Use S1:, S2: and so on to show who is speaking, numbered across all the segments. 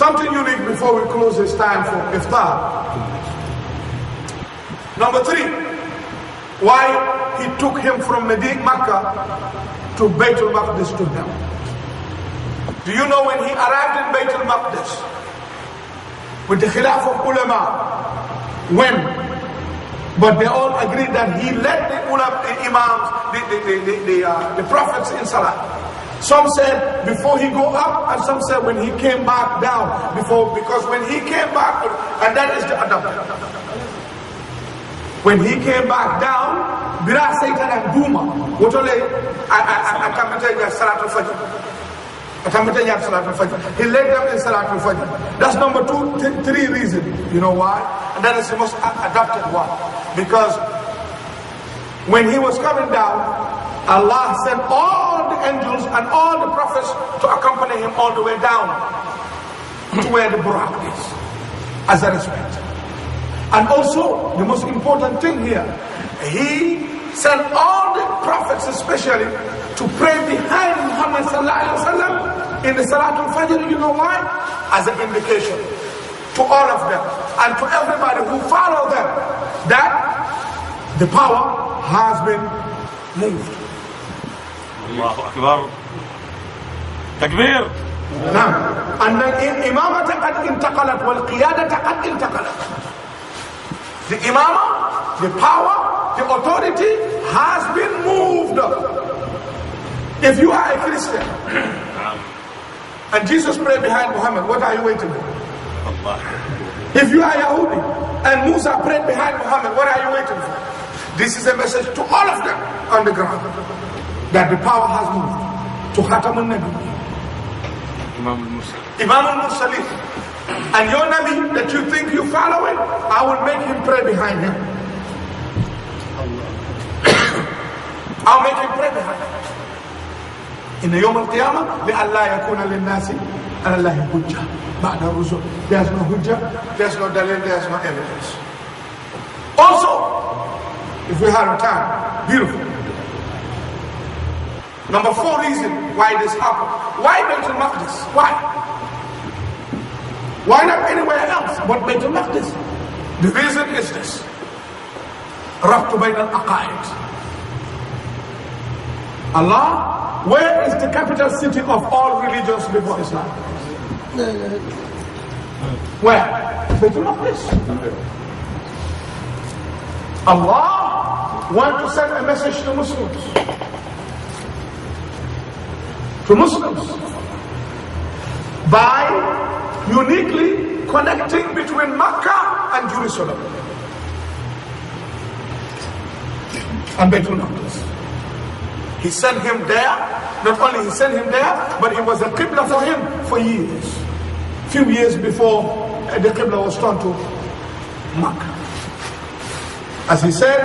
S1: Something unique before we close this time for iftar. Number 3, why he took him from Makkah to Baytul Maqdis to him. Do you know when he arrived in Baytul Maqdis with the khilaf of ulama, when? But they all agreed that he led the ulama, the imams, the prophets in salah. Some said before he go up, and some said when he came back down. Because when he came back, and that is the adab. When he came back down, Bira Satan and Duma, Wotole, Akamata Salatul Fajr. He led them in Salatul Fajr. That's number 2, 3 reasons. You know why? And that is the most adopted one. Because when he was coming down, Allah sent all the angels and all the prophets to accompany him all the way down to where the Burak is, as a respect. And also, the most important thing here, he sent all the prophets especially to pray behind Muhammad sallallahu alaihi wasallam in the Salatul Fajr. You know why? As an indication to all of them and to everybody who follow them that the power has been moved.
S2: Allahu Akbar. Takbir.
S1: نعم. أن الإمامة قد انتقلت والقيادة قد انتقلت. The imamah, the power, the authority has been moved. If you are a Christian and Jesus prayed behind Muhammad, what are you waiting for? If you are Yahudi and Musa prayed behind Muhammad, what are you waiting for? This is a message to all of them on the ground that the power has moved to Khatam al-Nabi, Imam al-Mursaleen. And your Nabi that you think you following, I will make him pray behind him. I'll make him pray behind him. In the Yawm al-Qiyamah, لِأَلَّا يَكُونَ لِلنَّاسِ عَلَى اللَّهِ حُجَّةٌ بَعْدَ الرُّسُلِ. There's no hujjah, there's no dalil, there's no evidence. Also, if we have time, beautiful. Number 4 reason why this happened. Why Baytul Maqdis? Why? Why not anywhere else but Baytul Maqdis? The reason is this. Rabtu bayn al-aqaid. Allah, where is the capital city of all religions before Islam? Where? Baytul Maqdis. Allah wants to send a message to Muslims. To Muslims. By uniquely connecting between Makkah and Jerusalem and Baytul Maqdis. He sent him there. Not only he sent him there, but it was a qibla for him for years. Few years before the qibla was turned to Makkah. As he said,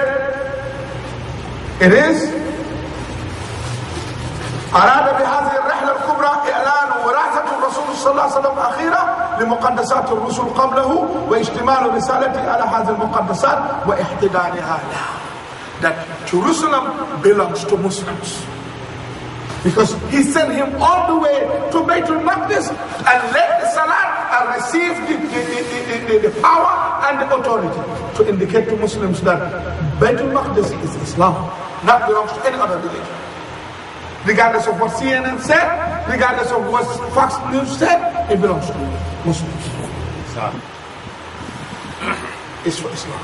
S1: it is أراد بهذه الرحلة الكبرى إعلان وراثة الرسول صلى الله عليه وسلم أخيرا لمقدسات الرسل قبله واشتمال رسالته على هذه المقدسات واحتضانها لها. That Jerusalem belongs to Muslims. Because he sent him all the way to Baytul Maqdis and led the Salat and received the power and the authority to indicate to Muslims that Baytul Maqdis is Islam, not belongs to any other religion. Regardless of what CNN said, regardless of what Fox News said, it belongs to Muslims. It's for Islam.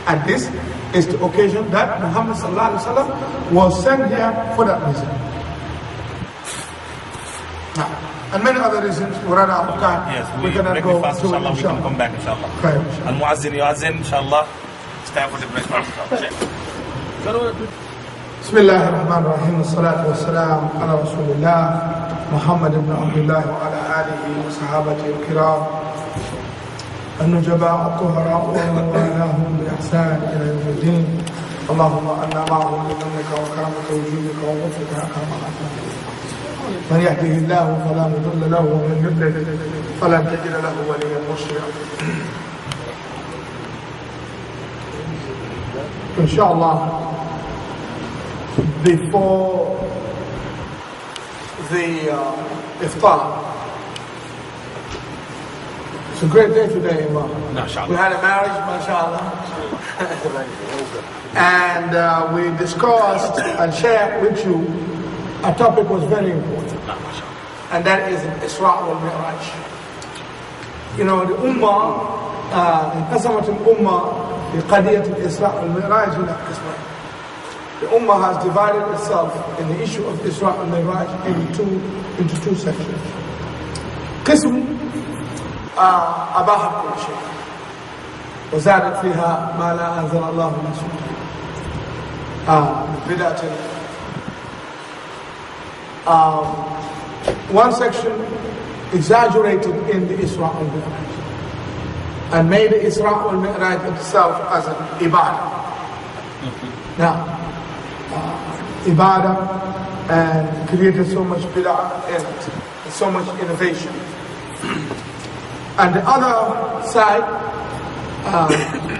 S1: And this is the occasion that Muhammad sallallahu alaihi wasallam was sent here for that reason. Now, and many other reasons, we run out of time.
S2: Yes,
S1: we cannot go
S2: fast,
S1: to it,
S2: inshallah. We can come back, inshallah.
S1: Okay.
S2: Al-Muazzin yuazzin, inshallah. It's time for the breakfast, inshallah.
S1: بسم الله الرحمن الرحيم والصلاة والسلام على رسول الله محمد بن عبد الله وعلى آله وصحابته الكرام النجباء الطهراء ومن والاهم بإحسان إلى يوم الدين. اللهم أنا معهم بمنك وكرمك وجودك ولطفك يا أكرم الأكرمين. من يهده الله فلا مضل له ومن يضلل فلن تجد له وليا مرشدا. إن شاء الله. Before the iftar, It's a great day today, Imam.
S2: MashaAllah.
S1: We had a marriage, mashallah. And we discussed and shared with you a topic was very important. And that is Isra'a Wa Miraaj. You know, the Ummah, انقسمت الأمة بقضية الإسراء والمعراج إلى قسمين. The Ummah has divided itself in the issue of Isra'a and Miraaj into two sections. قسم أباح كل شيء وزادت فيها ما لا أنزل الله من سلطان بدعة. One section exaggerated in the Isra' and Mi'raj and made the Isra' and Mi'raj itself as an ibadah. Now, ibadah and created so much bid'ah in it, and so much innovation. And the other side,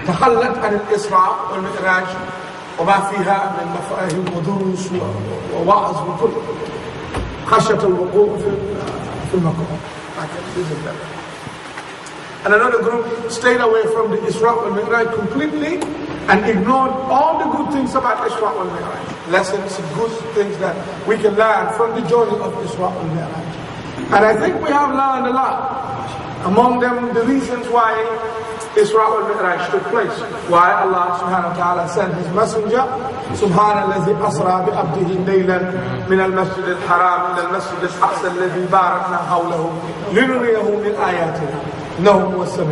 S1: تخلت عن الإسراء والمعراج وما فيها من مفاهيم ودروس ووعظ وكل خشية الوقوع في المكروه. And another group stayed away from the Isra' wal Mi'raj completely and ignored all the good things about Isra' wal Mi'raj. Lessons, good things that we can learn from the journey of Isra' wal Mi'raj. And I think we have learned a lot. Among them, the reasons why Isra' wal Mi'raj took place. Why Allah subhanahu wa ta'ala sent His messenger, Subhanalladhi asra bi abdihi laylan min al-masjid al-haram ila al-masjid al-aqsa alladhi barakna hawlahu linuriyahu min ayatina. No, was so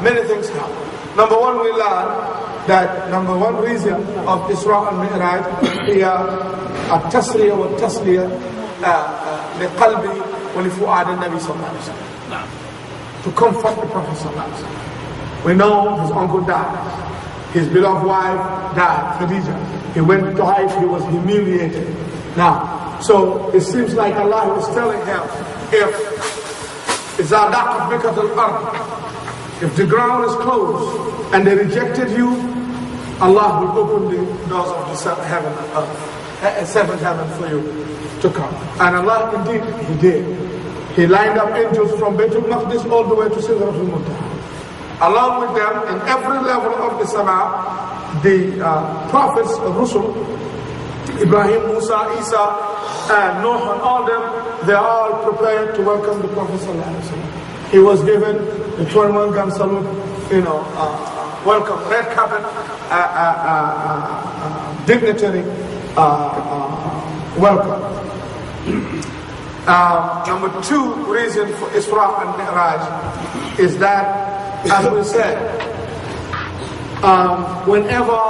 S1: many things happen. Number one, we learn that number one reason of Isra' and Mi'raj is التسلية والتسلية لقلبي ولفؤاد النبي صلى الله عليه وسلم. To comfort the Prophet صلى الله عليه وسلم. We know his uncle died. His beloved wife died, Khadija. He went to hide, he was humiliated. Now, so it seems like Allah was telling him, if the ground is closed and they rejected you, Allah will open the doors of the seventh heaven for you to come. And Allah indeed, He did. He lined up angels from Baitul Maqdis all the way to Sidratul Muntaha. Along with them, in every level of the Sama, the prophets, Rusul, Ibrahim, Musa, Isa, and Noah, and all them, they are all prepared to welcome the Prophet ﷺ. He was given the 21-gun salute, welcome, red carpet, dignitary welcome. Number two reason for Isra' and Mi'raj is that, as we said, whenever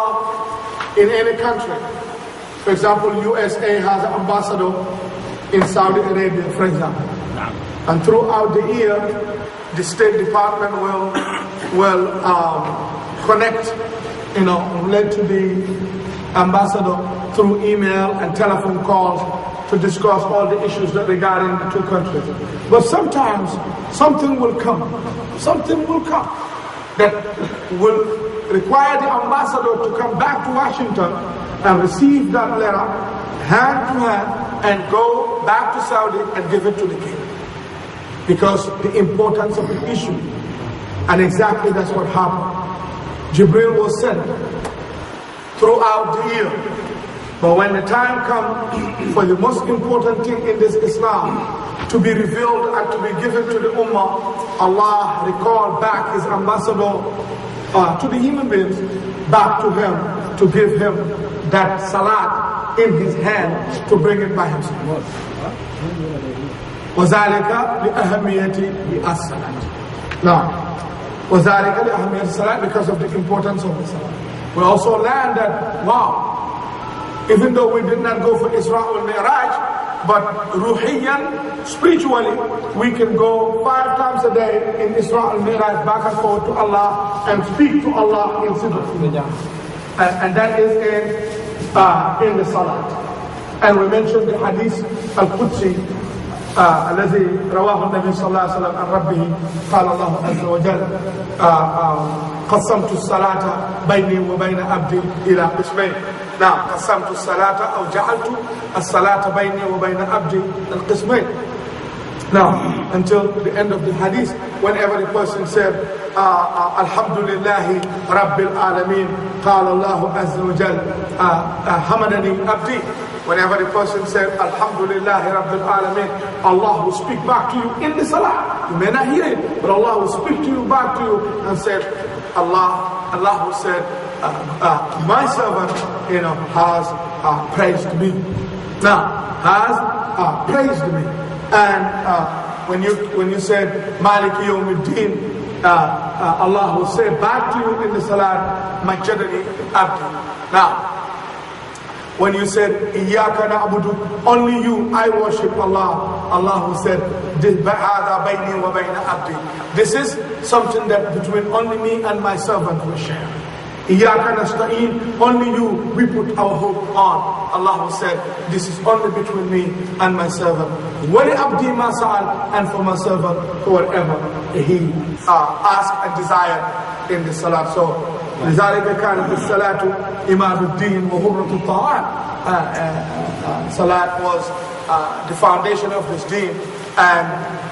S1: in any country, for example, USA has an ambassador in Saudi Arabia, for example. And throughout the year, the State Department will connect, relate to the ambassador through email and telephone calls to discuss all the issues that regarding the two countries. But sometimes something will come that will require the ambassador to come back to Washington and receive that letter hand to hand and go back to Saudi and give it to the king. Because the importance of the issue. And exactly that's what happened. Jibril was sent throughout the year. But when the time comes for the most important thing in this Islam to be revealed and to be given to the Ummah, Allah recalled back His ambassador to the human beings, back to him, to give him that salat in his hand to bring it by himself. وَذَلِكَ لِأَهَمِّيَةِ الصَّلَاةِ. Now, وَذَلِكَ لِأَهَمِّيَةِ الصَّلَاةِ, because of the importance of the salat. We also learned that, even though we did not go for Isra' wal Mi'raj, but ruhiyan, spiritually, we can go 5 times a day in Isra' wal Mi'raj, back and forth to Allah and speak to Allah in Sidratul. And that is in the salat. And we mentioned the hadith al-Qudsi الذي رواه النبي صلى الله عليه وسلم عن ربه قال الله عز وجل قسمت الصلاة بيني وبين عبدي إلى قسمين. نعم، قسمت الصلاة أو جعلت الصلاة بيني وبين عبدي القسمين. Now, until the end of the hadith, whenever the person said, Alhamdulillahi Rabbil Alameen, Qala Allahu Azza wa Jal, Hamadani Abdi. Whenever the person said, Alhamdulillahi Rabbil Alameen, Allah will speak back to you in the salah. You may not hear it, but Allah will speak to you back to you and said, Allah who said, my servant, has praised me. Now, has praised me. And when you said Maliki Yawmiddin, Allah will say back to you in the salat, Majadani Abdi. Now, when you said Iyyaka na'budu, only you I worship Allah, Allah will say this is something that between only me and my servant will share. Iyyaka nasta'in, only you we put our hope on. Allah will say, this is only between me and my servant. Wali abdi ma sa'al, and for my servant, for whatever he asked and desired in the salat. So, لذلك كانت الصلاة إمام الدين وهرة الطاعات. Salat was the foundation of this deen, and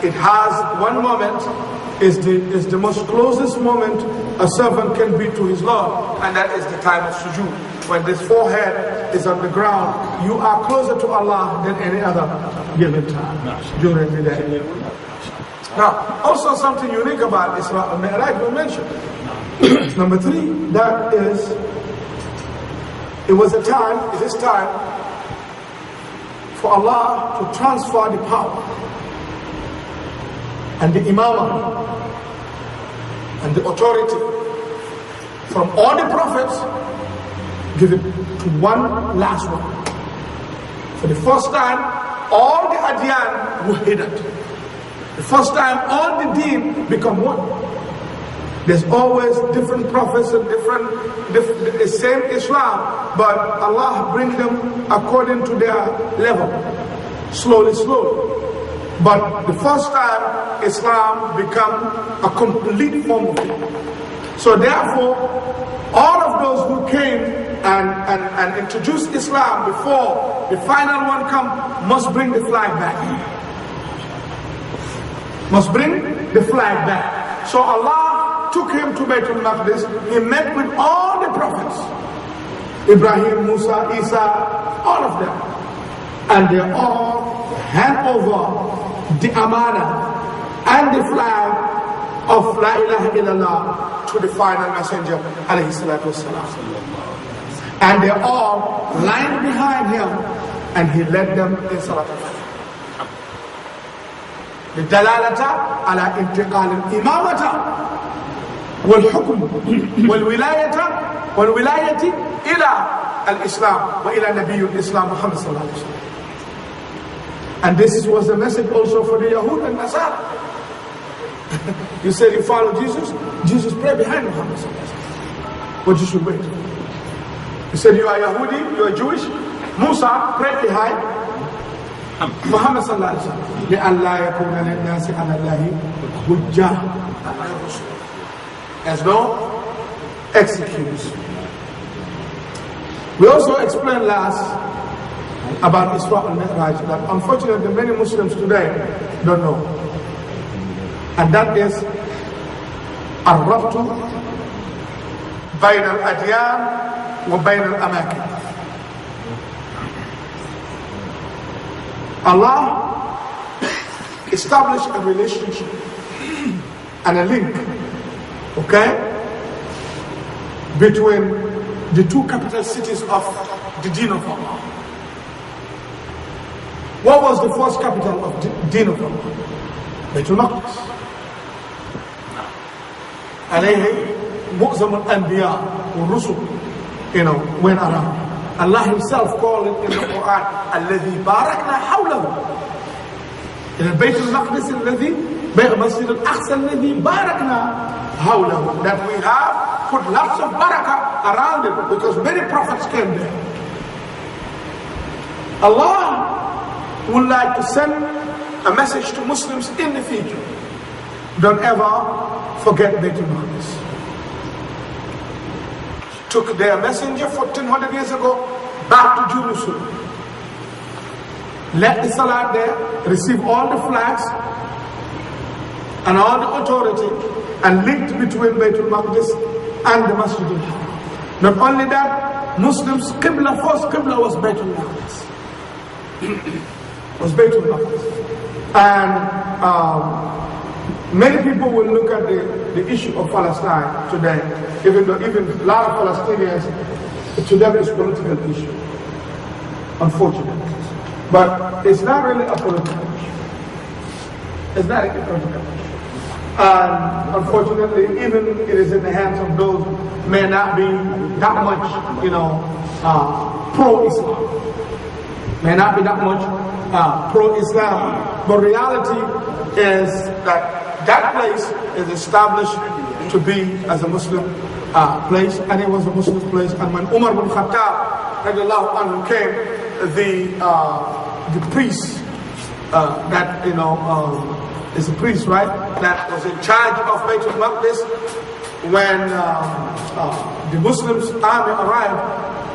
S1: it has one moment, is the most closest moment a servant can be to his Lord, and that is the time of sujood. When this forehead is on the ground, you are closer to Allah than any other given time during the day. Now, also something unique about Isra'a Wa Miraaj we mentioned. Number 3, that is, it is time for Allah to transfer the power and the imamah and the authority from all the prophets, give it to one last one. For the first time, all the adyan were hidden. The first time, all the deen become one. There's always different prophets and different the same Islam, but Allah brings them according to their level, slowly. But the first time, Islam become a complete form of it. So therefore, all of those who came and introduced Islam before the final one come, must bring the flag back. Must bring the flag back. So Allah took him to Baitul Maqdis. He met with all the prophets, Ibrahim, Musa, Isa, all of them, and they all hand over the amana and the flag of La ilaha illallah to the final messenger, alayhi salatu wasalam. And they all lined behind him, and he led them in Salat al-Fajr. للدلالة على انتقال الإمامة والحكم والولاية إلى الإسلام وإلى نبي الإسلام محمد صلى الله عليه وسلم. And this was the message also for the Yahud and Nasara. You said you follow Jesus, Jesus pray behind Muhammad sallallahu alaihi wasallam. But you should wait. You said you are Yahudi, you are Jewish, Musa pray behind Muhammad sallallahu alaihi wasallam. لألا يكون للناس على الله حجة. As no excuse. We also explained last about Isra'a Wa Miraaj that unfortunately many Muslims today don't know. And that is الربط بين الأديان وبين الأماكن. Allah established a relationship and a link, okay, between the two capital cities of the deen of Allah. What was the first capital of the deen of Allah? Baitul Maqdis. عليه معظم الأنبياء والرسل, went around. Allah Himself called it in the Quran, الذي باركنا حوله. In the Baitul Maqdis, Masjid al-Aqsa, الذي باركنا حوله. That we have put lots of barakah around it because many prophets came there. Allah would like to send a message to Muslims in the future. Don't ever forget Baitul Maqdis. Took their messenger 1400 years ago back to Jerusalem. led the salat there, received all the flags and all the authority, and linked between Baytul Maqdis and the Masjid al-Haram. Not only that, Muslims' Qibla, first Qibla was Baytul Maqdis. Was Baytul Maqdis. And many people will look at the issue of Palestine today, even though even a lot of Palestinians, to them it's a political issue, unfortunately. But it's not really a political issue. It's not a political issue. And unfortunately, even it is in the hands of those who may not be that much, pro-Islam. May not be that much pro-Islam. But reality is that place is established to be as a Muslim place, and it was a Muslim place. And when Umar bin Khattab radiallahu anhu came, the priest that is a priest, right? That was in charge of Baytul Maqdis. When the Muslims' army arrived,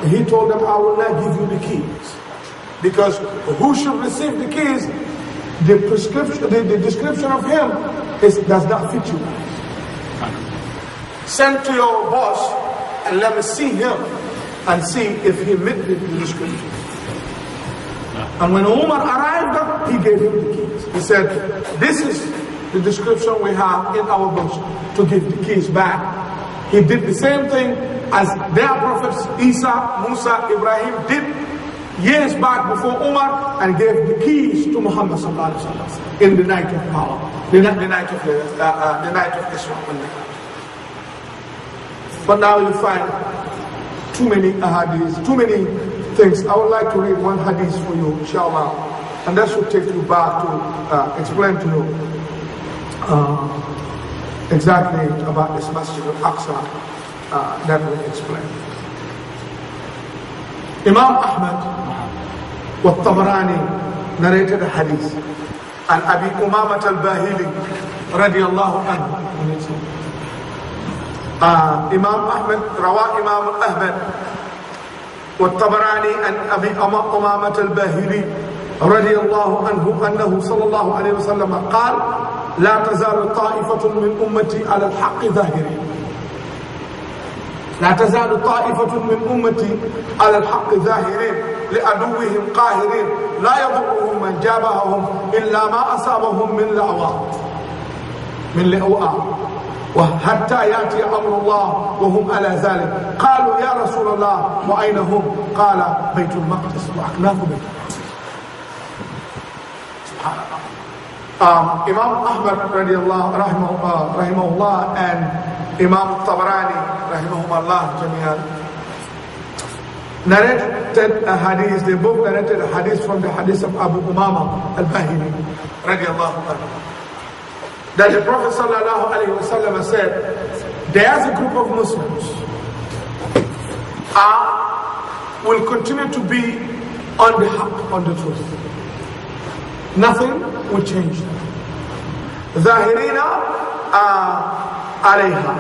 S1: he told them, "I will not give you the keys, because who should receive the keys? The description of him does not fit you. Send to your boss and let me see him and see if he met the description." And when Umar arrived, he gave him the keys. He said, "This is the description we have in our books to give the keys back." He did the same thing as their prophets Isa, Musa, Ibrahim did years back before Umar, and gave the keys to Muhammad sallallahu alaihi wasallam in the night of power, the night of Isra. But now you find too many hadiths, too many things. I would like to read one hadith for you, inshallah, and that should take you back to explain to you exactly about this Masjid al-Aqsa that we explained. Imam Ahmad wa Tabarani narrated a hadith and Abi Umamat al-Bahili radiyallahu anhu. Imam Ahmad, Rawa Imam Ahmad والطبراني عن أبي أمامة الباهلي رضي الله عنه أنه صلى الله عليه وسلم قال: لا تزال طائفة من أمتي على الحق ظاهرين. لا تزال طائفة من أمتي على الحق ظاهرين لعدوهم قاهرين لا يضرهم من جابههم إلا ما أصابهم من لأواء وحتى يأتي أمر الله وهم على ذلك. قالوا يا رسول الله وأين هم؟ قال بيت المقدس وأكناف بيت المقدس. Imam Ahmad rahimahullah and Imam Tabarani rahimahullah jami'an narrated a hadith. They both narrated a hadith from the hadith of Abu Umama al-Bahili radiyallahu anhu, that the Prophet sallallahu alaihi wasallam said, there's a group of Muslims will continue to be on the haqq, on the truth. Nothing will change them. ظاهرين عليها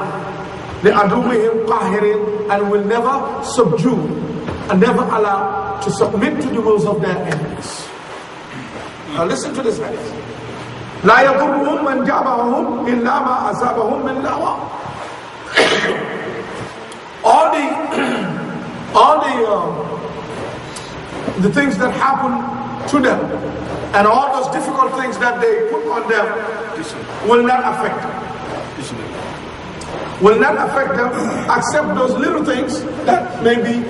S1: لعدوهم قاهرين, and will never subdue and never allow to submit to the wills of their enemies. Now listen to this hadith. لا يضرهم من جابهم إلا ما أصابهم من لأواء. all the things that happen to them and all those difficult things that they put on them will not affect them. Will not affect them except those little things that may be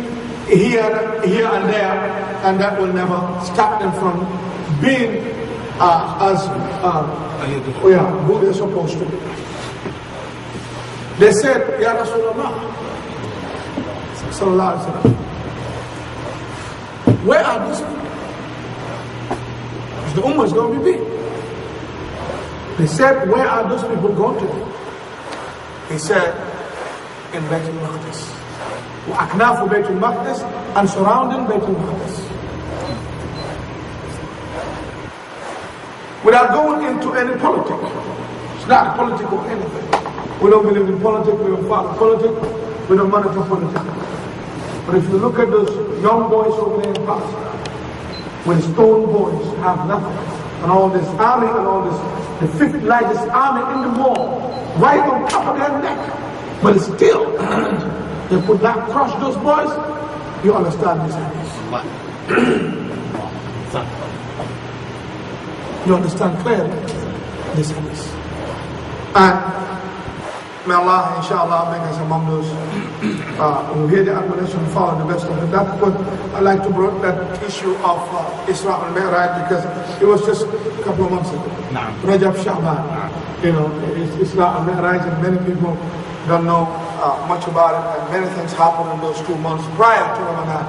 S1: here and there, and that will never stop them from being who they're supposed to be. They said, Ya Rasulullah sallallahu alaihi wasallam, where are these people? Because the ummah is going to be big. They said, where are those people going to be? He said, in Baytul Maqdis. وَأَكْنَافُ Baytul Maqdis, and surrounding Baytul Maqdis. Without going into any politics. It's not political anything. We don't believe in politics, we don't follow politics, we don't monitor politics. But if you look at those young boys over there in Palestine, when stone boys have nothing, and all this army and all this, the fifth largest army in the world, right on top of their neck, but still, they could not crush those boys. You understand this hadith? You understand clearly this hadith. And may Allah, inshallah, make us among those who hear the admonition and follow the best of it. That's what I like to bring that issue of Isra'a Wa Miraaj, because it was just a couple of months ago. Rajab Sha'ban, you know, Isra'a Wa Miraaj, and many people don't know much about it, and many things happened in those 2 months prior to Ramadan,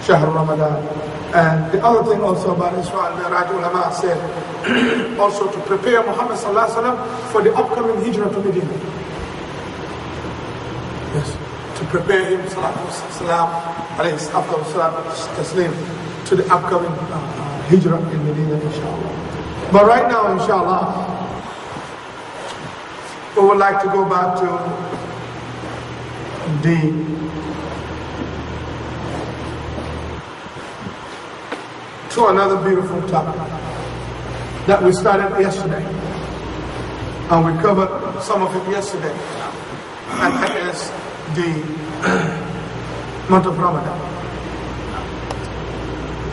S1: Shahr Ramadan. And the other thing also about Isra'a Wa Miraaj, ulama said also to prepare Muhammad sallallahu alaihi wasallam for the upcoming hijrah to Medina. Yes, to prepare him, to the upcoming hijrah in Medina, inshallah. But right now, inshallah, we would like to go back to another beautiful topic that we started yesterday, and we covered some of it yesterday, and that is the month of Ramadan.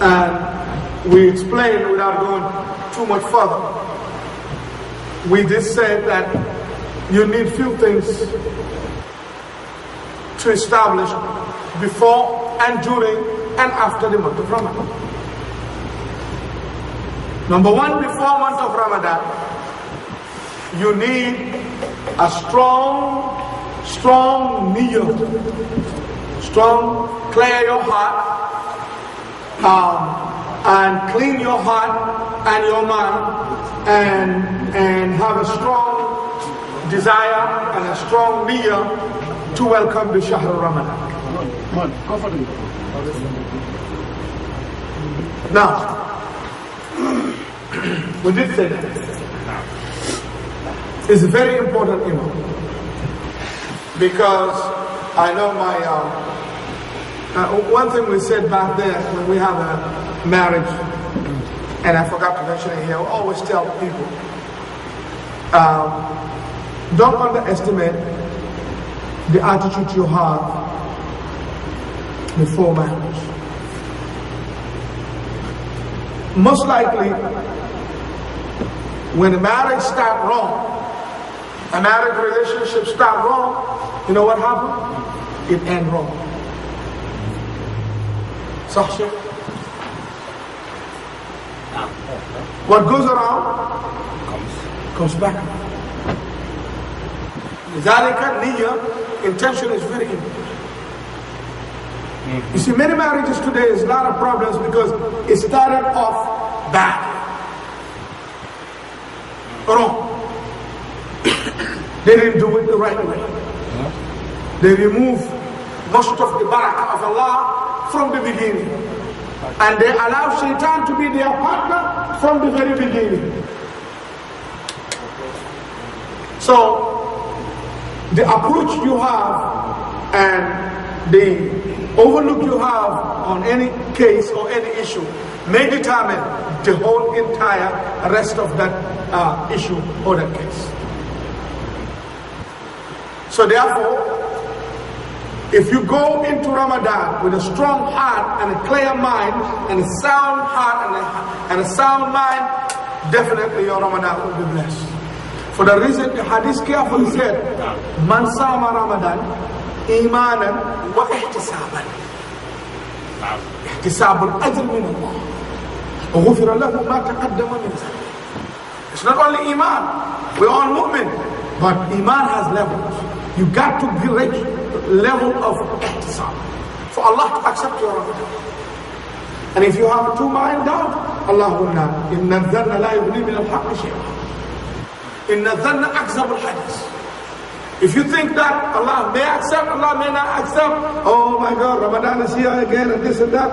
S1: And we explained, without going too much further, we just said that you need few things to establish before and during and after the month of Ramadan. Number one, before month of Ramadan, you need a strong niyyah, strong, clear your heart, and clean your heart and your mind, and have a strong desire and a strong niyyah to welcome the Shahr Ramadan. Now, we did say that it's very important, because I know my one thing we said back there when we have a marriage, and I forgot to mention it here, we always tell people, don't underestimate the attitude you have before marriage. Most likely, when a marriage starts wrong, a marriage relationship starts wrong, you know what happened? It ends wrong. Sahih. What goes around comes back. Zalika niyyah, intention is very important. You see, many marriages today is a lot of problems because it started off bad. Wrong. They didn't do it the right way. They removed most of the barakah of Allah from the beginning. And they allow shaitan to be their partner from the very beginning. So, the approach you have and the overlook you have on any case or any issue may determine the whole entire rest of that issue or that case. So therefore, if you go into Ramadan with a strong heart and a clear mind and a sound heart and a sound mind, definitely your Ramadan will be blessed. For the reason the hadith carefully said, Man sama Ramadan imanan wa ihtisaban. Ihtisabul ajr min Allah. وغفر له ما تقدم من ذنبه. It's not only iman, we're all mu'min, but iman has levels. You got to be reach level of ihtisab for Allah to accept your Ramadan. And if you have two mind doubt, Allah will not. Inna dhanna la yughni min al-haqq shay'an. Inna dhanna akzab al-hadith. If you think that Allah may accept, Allah may not accept, oh my God, Ramadan is here again and this and that,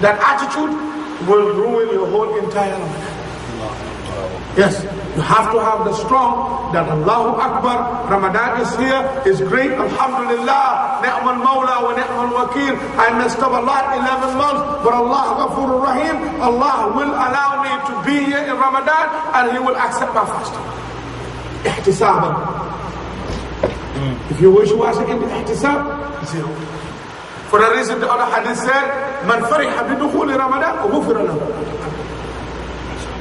S1: that attitude will ruin your whole entire Ramadan. Yes, You have to have the strong that Allahu Akbar, Ramadan is here, is great, Alhamdulillah, Ni'mal Mawla wa Ni'mal Wakil. I messed up a lot, 11 months, but Allah Ghafurur Rahim, Allah will allow me to be here in Ramadan and He will accept my fasting. Ihtisaban. If you wish to ask in the ihtisab, zero. For the reason the other hadith said, Man fariha bidukhuli Ramadan, ghufira lahu.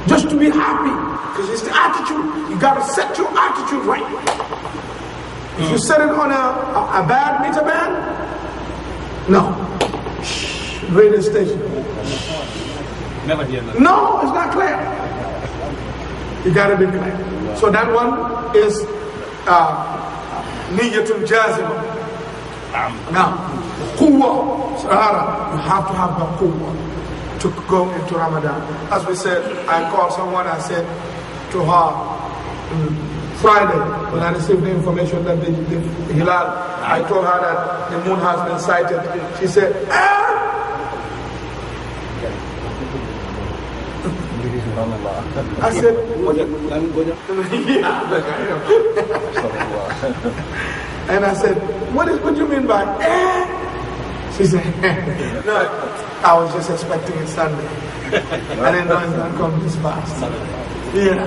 S1: Just to be happy, because it's the attitude. You got to set your attitude right. If you set it on a bad meter band, no. Radio station.
S2: Never hear that.
S1: No, it's not clear. You got to be clear. So that one is niyatul jazima. Now, quwwah, sahara, you have to have the quwwah to go into Ramadan. As we said, I called someone, I said to her Friday, when I received the information that the Hilal, I told her that the moon has been sighted. She said, I said, and I said, what do you mean by She said, no, I was just expecting it Sunday. I didn't know it's going to come this fast. Yeah.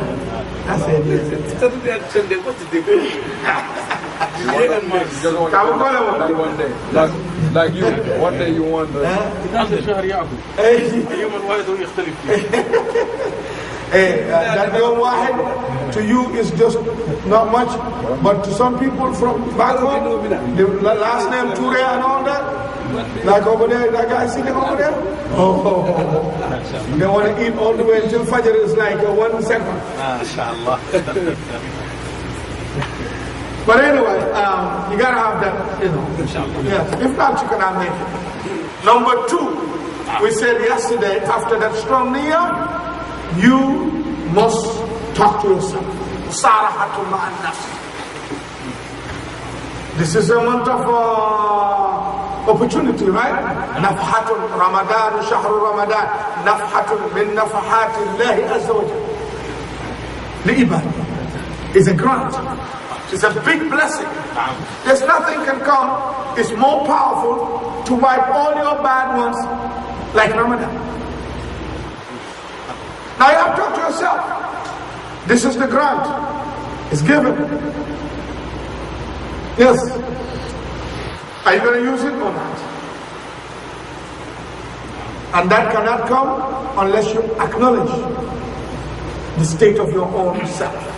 S1: I said, yes.
S2: Saturday and Sunday, what's the difference?
S3: One day. Like you, one day you want the...
S1: That Yom Wahid to you is just not much, but to some people from back home, the last name Ture and all that, like over there, that guy sitting over there, they want to eat all the way until Fajr is like 1 second.
S2: MashaAllah.
S1: But anyway, you gotta have that, Yes. If not, you cannot make it. Number 2, we said yesterday, after that strong niyyah, you must talk to yourself. This is a month of opportunity, right? Nafhatun Ramadan, Shahru Ramadan. Nafhatun min nafahatillahi azza wa jalla. The ibadah is a grant. It's a big blessing. There's nothing can come. It's more powerful to wipe all your bad ones like Ramadan. Now you have to talk to yourself. This is the grant. It's given. Yes. Are you going to use it or not? And that cannot come unless you acknowledge the state of your own self.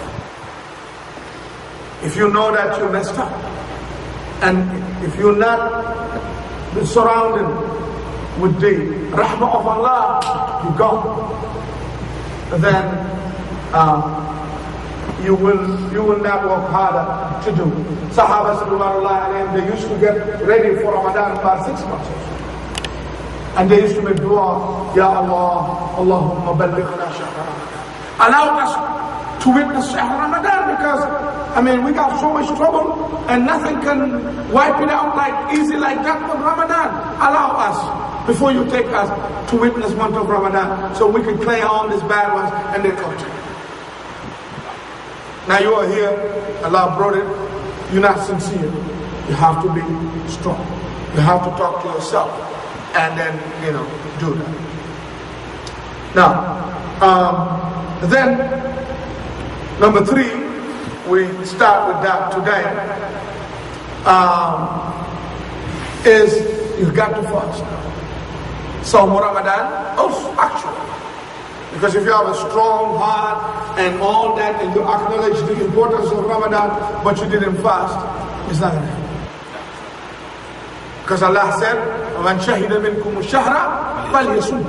S1: If you know that you messed up, and if you're not surrounded with the rahmah of Allah, you go. Then you will not work harder to do. Sahaba sallallahu they used to get ready for Ramadan about 6 months. And they used to make dua, Ya Allah, Allahumma ballighna shahr Ramadan. Allow us to witness shahr Ramadan, because we got so much trouble and nothing can wipe it out easy like that with Ramadan. Allow us, before you take us, to witness month of Ramadan, so we can clear all these bad ones and they come to you. Now you are here, Allah brought it, you're not sincere. You have to be strong. You have to talk to yourself and then, do that. Now, then, number 3, we start with that today, is you've got to fast. So Ramadan, also actually, because if you have a strong heart and all that, and you acknowledge the importance of Ramadan, but you didn't fast, it's not going to happen. Because Allah said, وَمَنْ شَهِدَ مِنْكُمُ الشَّهْرَ فَلْيَصُمْ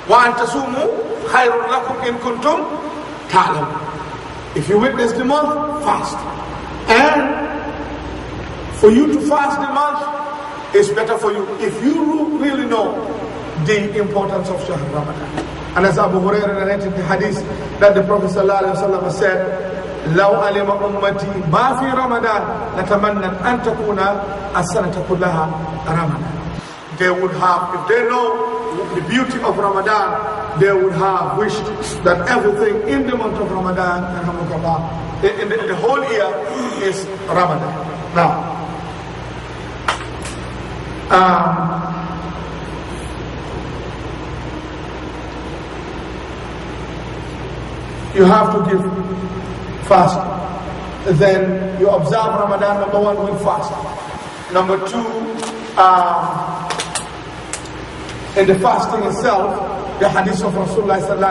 S1: وَأَنْ تَصُومُوا خَيْرٌ لَكُمْ إِن كُنْتُمْ تَعْلَمُونَ. If you witness the month, fast. And for you to fast the month, it's better for you if you really know the importance of Shahr Ramadan. And as Abu Hurairah narrated the hadith that the Prophet ﷺ said, لو علم أمتي ما في رمضان نتمنى أن تكون السنة كلها رمضان. They would have, if they know the beauty of Ramadan, they would have wished that everything in the month of Ramadan, in the whole year, is Ramadan. Now, you have to give fast. Then you observe Ramadan, number one, with fast. Number two, in the fasting itself, the hadith of Rasulullah sallallahu